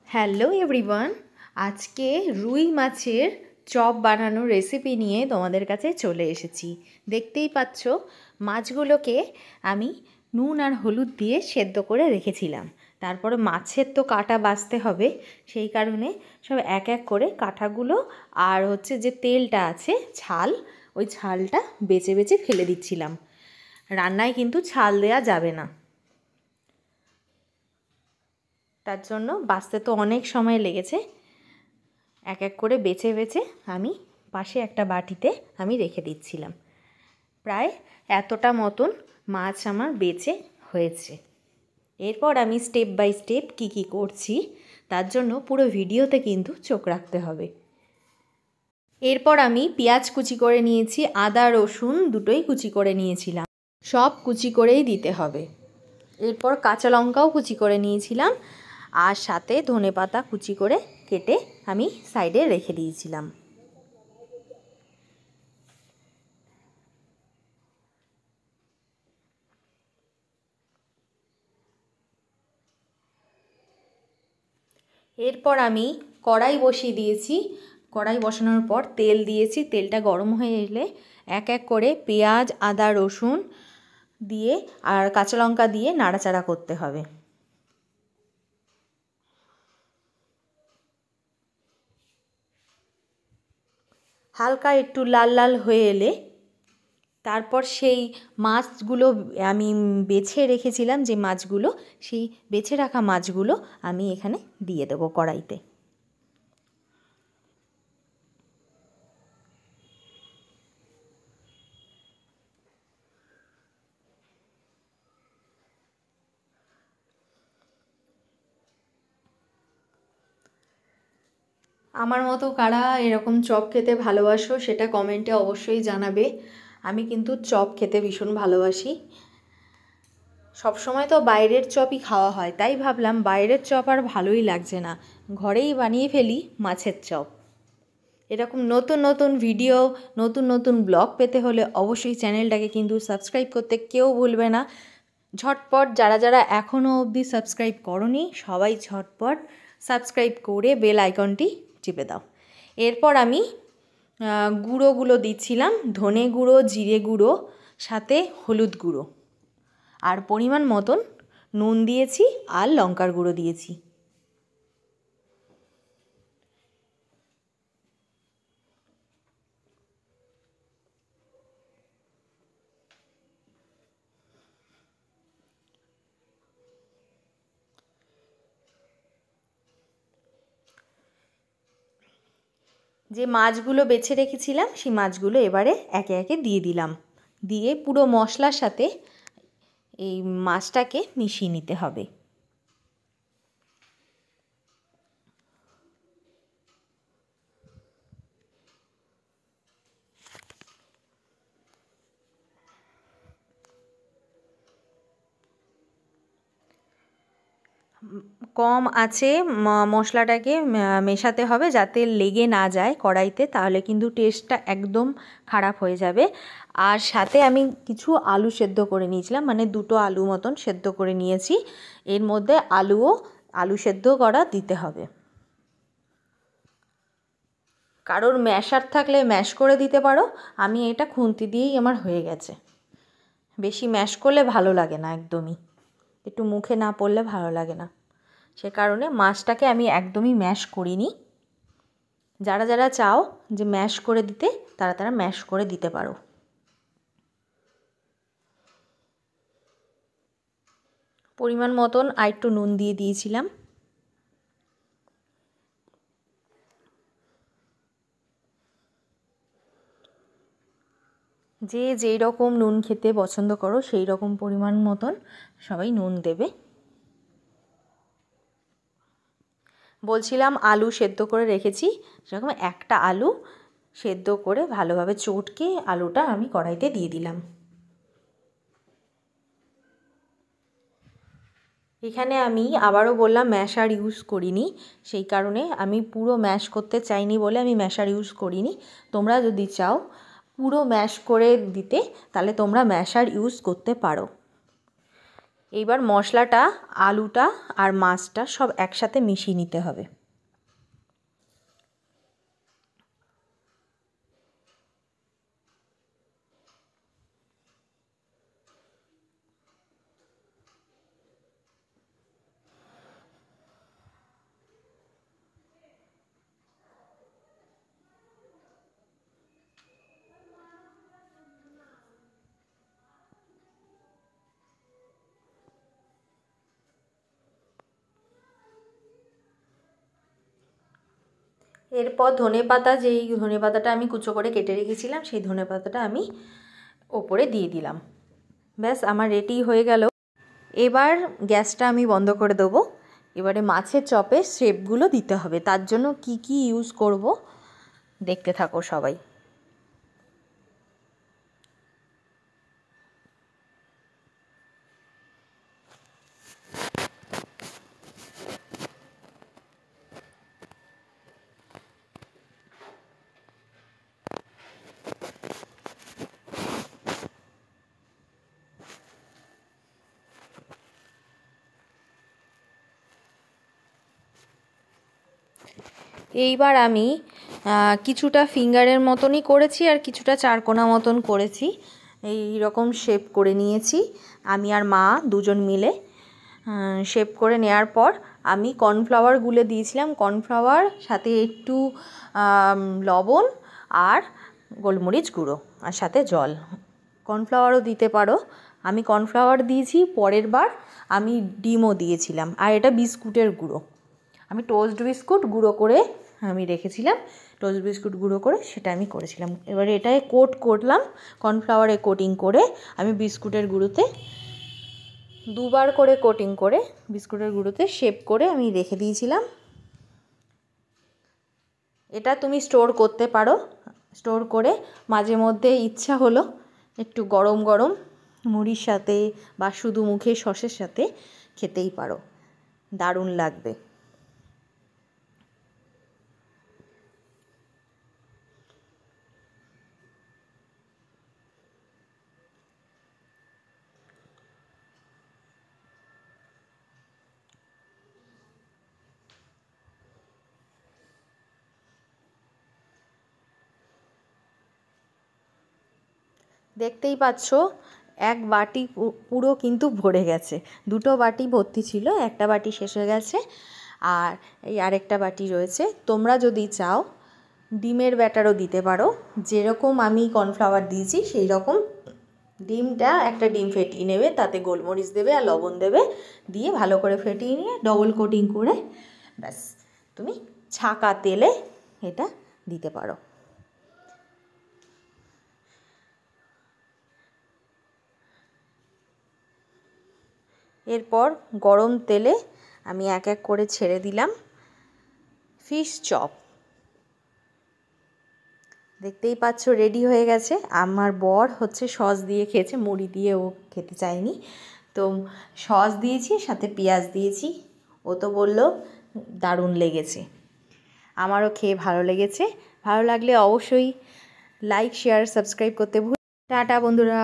Hello everyone, আজকে রুই মাছের চপ বানানোর রেসিপি নিয়ে তোমাদের কাছে চলে এসেছি। দেখতেই পাচ্ছ মাছগুলোকে আমি নুন আর হলুদ দিয়ে সেদ্ধ করে রেখেছিলাম। তারপরে মাছের তো কাঁটা বাছতে হবে, সেই কারণে সব এক এক করে কাঁটাগুলো আর যে তেলটা আছে ছাল, ওই ছালটা বেছে বেছে ফেলে দিচ্ছিলাম। রান্নায় কিন্তু ছাল দেয়া যাবে না, তার জন্য বাছতে তো অনেক সময় লেগেছে। এক এক করে বেছে বেছে আমি পাশে একটা বাটিতে আমি রেখে দিচ্ছিলাম। প্রায় এতটা মতন মাছ আমার বেছে হয়েছে। এরপর আমি স্টেপ বাই স্টেপ কী করছি তার জন্য পুরো ভিডিওতে কিন্তু চোখ রাখতে হবে। এরপর আমি পেঁয়াজ কুচি করে নিয়েছি, আদা রসুন দুটোই কুচি করে নিয়েছিলাম, সব কুচি করেই দিতে হবে। এরপর কাঁচা লঙ্কাও কুচি করে নিয়েছিলাম, আর সাথে ধনেপাতা কুচি করে কেটে আমি সাইডে রেখে দিয়েছিলাম। এরপর আমি কড়াই বসিয়ে দিয়েছি। কড়াই বসানোর পর তেল দিয়েছি। তেলটা গরম হয়ে এলে এক এক করে পেঁয়াজ, আদা, রসুন দিয়ে আর কাঁচা লঙ্কা দিয়ে নাড়াচাড়া করতে হবে। হালকা একটু লাল লাল হয়ে এলে তারপর সেই মাছগুলো আমি বেছে রেখেছিলাম, যে মাছগুলো, সেই বেছে রাখা মাছগুলো আমি এখানে দিয়ে দেবো কড়াইতে। আমার মতো কারা এরকম চপ খেতে ভালোবাসো সেটা কমেন্টে অবশ্যই জানাবে। আমি কিন্তু চপ খেতে ভীষণ ভালোবাসি। সবসময় তো বাইরের চপই খাওয়া হয়, তাই ভাবলাম বাইরের চপ আর ভালোই লাগছে না, ঘরেই বানিয়ে ফেলি মাছের চপ। এরকম নতুন নতুন ভিডিও, নতুন নতুন ব্লগ পেতে হলে অবশ্যই চ্যানেলটাকে কিন্তু সাবস্ক্রাইব করতে কেউ ভুলবে না। ঝটপট যারা যারা এখনও অবধি সাবস্ক্রাইব করোনি সবাই ঝটপট সাবস্ক্রাইব করে বেল আইকনটি চেপে দাও। এরপর আমি গুঁড়োগুলো দিচ্ছিলাম, ধনে গুঁড়ো, জিরে গুঁড়ো, সাথে হলুদ গুঁড়ো, আর পরিমাণ মতন নুন দিয়েছি আর লঙ্কার গুঁড়ো দিয়েছি। যে মাছগুলো বেছে রেখেছিলাম সেই মাছগুলো এবারে একে একে দিয়ে দিলাম। দিয়ে পুরো মশলার সাথে এই মাছটাকে মিশিয়ে নিতে হবে। কম আছে মশলাটাকে মেশাতে হবে যাতে লেগে না যায় কড়াইতে, তাহলে কিন্তু টেস্টটা একদম খারাপ হয়ে যাবে। আর সাথে আমি কিছু আলু সেদ্ধ করে নিয়েছিলাম, মানে দুটো আলু মতন সেদ্ধ করে নিয়েছি। এর মধ্যে আলু সেদ্ধ করা দিতে হবে। কারোর ম্যাশার থাকলে ম্যাশ করে দিতে পারো, আমি এটা খুন্তি দিয়েই আমার হয়ে গেছে। বেশি ম্যাশ করলে ভালো লাগে না, একদমই একটু মুখে না পড়লে ভালো লাগে না, সে কারণে মাছটাকে আমি একদমই ম্যাশ করিনি। যারা যারা চাও যে ম্যাশ করে দিতে, তারা তারা ম্যাশ করে দিতে পারো। পরিমাণ মতন আর একটু নুন দিয়ে দিয়েছিলাম। যে যেই রকম নুন খেতে পছন্দ করো সেই রকম পরিমাণ মতন সবাই নুন দেবে। বলছিলাম আলু সেদ্ধ করে রেখেছি, সেরকম একটা আলু সেদ্ধ করে ভালোভাবে চটকে আলুটা আমি কড়াইতে দিয়ে দিলাম। এখানে আমি আবারও বললাম ম্যাশার ইউজ করিনি, সেই কারণে আমি পুরো ম্যাশ করতে চাইনি বলে আমি ম্যাশার ইউজ করিনি। তোমরা যদি চাও পুরো ম্যাশ করে দিতে তাহলে তোমরা ম্যাশার ইউজ করতে পারো। এইবার মশলাটা, আলুটা আর মাছটা সব একসাথে মিশিয়ে নিতে হবে। এরপর ধনেপাতা, যেই ধনেপাতাটা আমি কুচো করে কেটে রেখেছিলাম, সেই ধনেপাতাটা আমি ওপরে দিয়ে দিলাম। ব্যাস আমার রেডি হয়ে গেল। এবার গ্যাসটা আমি বন্ধ করে দেবো। এবারে মাছের চপে শেপগুলো দিতে হবে। তার জন্য কি কি ইউজ করব দেখতে থাকো সবাই। এইবার আমি কিছুটা ফিঙ্গারের মতনই করেছি আর কিছুটা চারকোনা মতন করেছি। এই রকম শেপ করে নিয়েছি আমি আর মা দুজন মিলে। শেপ করে নেওয়ার পর আমি কর্নফ্লাওয়ার গুলে দিয়েছিলাম, কর্নফ্লাওয়ার সাথে একটু লবণ আর গোলমরিচ গুঁড়ো আর সাথে জল। কর্নফ্লাওয়ারও দিতে পারো, আমি কর্নফ্লাওয়ার দিয়েছি। পরের বার আমি ডিমও দিয়েছিলাম। আর এটা বিস্কুটের গুঁড়ো, আমি টোস্ট বিস্কুট গুঁড়ো করে আমি রেখেছিলাম, টোস্ট বিস্কুট গুঁড়ো করে সেটা আমি করেছিলাম। এবারে এটায় কোট করলাম, কর্নফ্লাওয়ারে কোটিং করে আমি বিস্কুটের গুঁড়োতে দুবার করে কোটিং করে বিস্কুটের গুঁড়োতে শেপ করে আমি রেখে দিয়েছিলাম। এটা তুমি স্টোর করতে পারো, স্টোর করে মাঝে মধ্যে ইচ্ছা হলো একটু গরম গরম মুড়ির সাথে বা শুধু মুখে সসের সাথে খেতেই পারো, দারুণ লাগবে। দেখতেই পাচ্ছ এক বাটি পুরো কিন্তু ভরে গেছে। দুটো বাটি ভর্তি ছিল, একটা বাটি শেষ হয়ে গেছে আর এই আরেকটা বাটি রয়েছে। তোমরা যদি চাও ডিমের ব্যাটারও দিতে পারো, যেরকম আমি কর্নফ্লাওয়ার দিয়েছি সেই রকম ডিমটা, একটা ডিম ফেটিয়ে নেবে, তাতে গোলমরিচ দেবে আর লবণ দেবে, দিয়ে ভালো করে ফেটিয়ে নিয়ে ডবল কোটিং করে ব্যাস তুমি ছাঁকা তেলে এটা দিতে পারো। এরপর গরম তেলে আমি এক এক করে ছেড়ে দিলাম ফিশ চপ। দেখতেই পাচ্ছ রেডি হয়ে গেছে। আমার বর হচ্ছে সস দিয়ে খেয়েছে, মুড়ি দিয়ে ও খেতে চায়নি, তো সস দিয়েছি, সাথে পেঁয়াজ দিয়েছি। ও তো বলল দারুণ লেগেছে। আমারও খেয়ে ভালো লেগেছে। ভালো লাগলে অবশ্যই লাইক, শেয়ার, সাবস্ক্রাইব করতে ভুল। টাটা বন্ধুরা।